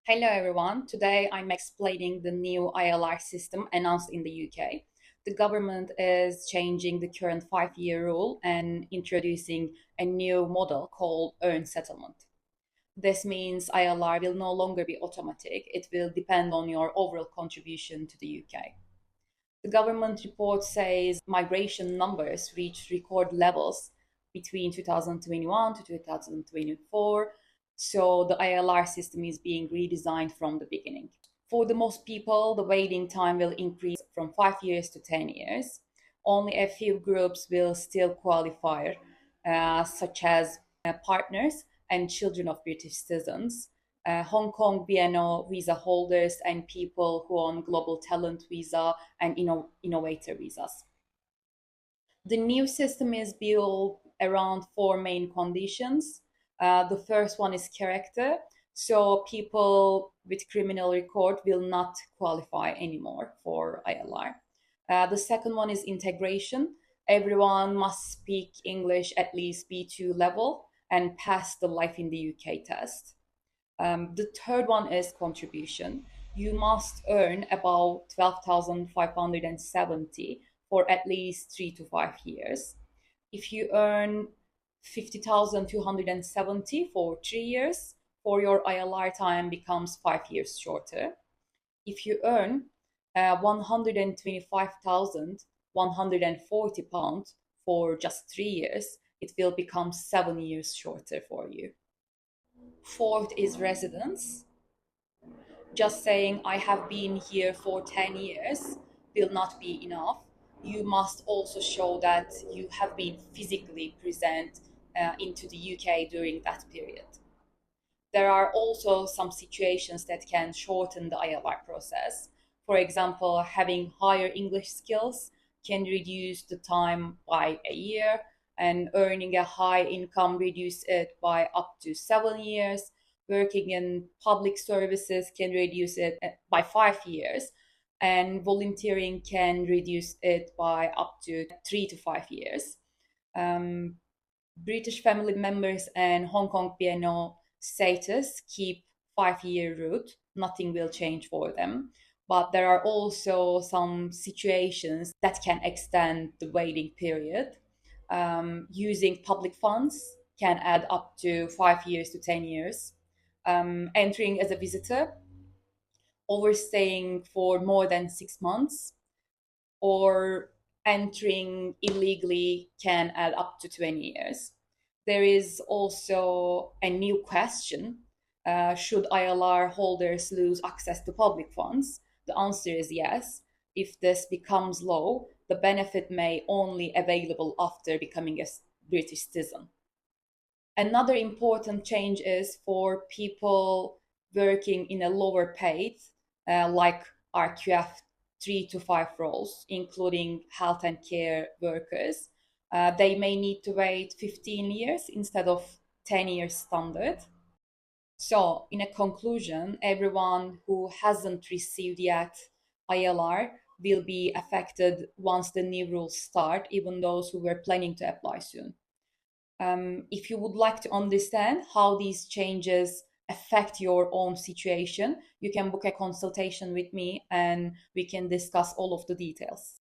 Hello everyone. Today I'm explaining the new ILR system announced in the UK. The government is changing the current 5-year rule and introducing a new model called earned settlement. This means ILR will no longer be automatic. It will depend on your overall contribution to the UK. The government report says migration numbers reached record levels between 2021 to 2024, so the ILR system is being redesigned from the beginning. For the most people, the waiting time will increase from 5 years to 10 years. Only a few groups will still qualify, such as partners and children of British citizens, Hong Kong BNO visa holders, and people who own global talent visa and innovator visas. The new system is built around four main conditions. The first one is character. So people with criminal record will not qualify anymore for ILR. The second one is integration. Everyone must speak English at least B2 level and pass the Life in the UK test. The third one is contribution. You must earn about 12,570 for at least 3 to 5 years. If you earn 50,270 for 3 years, for your ILR time becomes 5 years shorter. If you earn 125,140 pounds for just 3 years, it will become 7 years shorter for you. Fourth is residence. Just saying I have been here for 10 years will not be enough. You must also show that you have been physically present into the UK during that period. There are also some situations that can shorten the ILR process. For example, having higher English skills can reduce the time by a year, and earning a high income reduce it by up to 7 years. Working in public services can reduce it by 5 years, and volunteering can reduce it by up to 3 to 5 years. Um, British family members and Hong Kong BNO status keep 5-year route. Nothing will change for them. But there are also some situations that can extend the waiting period. Using public funds can add up to 5 years to 10 years. Entering as a visitor, overstaying for more than 6 months, or entering illegally can add up to 20 years. There is also a new question. Should ILR holders lose access to public funds? The answer is yes. If this becomes law, the benefit may only available after becoming a British citizen. Another important change is for people working in a lower paid, like RQF 3 to 5 roles, including health and care workers. They may need to wait 15 years instead of 10 years standard. So, in a conclusion, everyone who hasn't received yet ILR will be affected once the new rules start, even those who were planning to apply soon. If you would like to understand how these changes affect your own situation, you can book a consultation with me and we can discuss all of the details.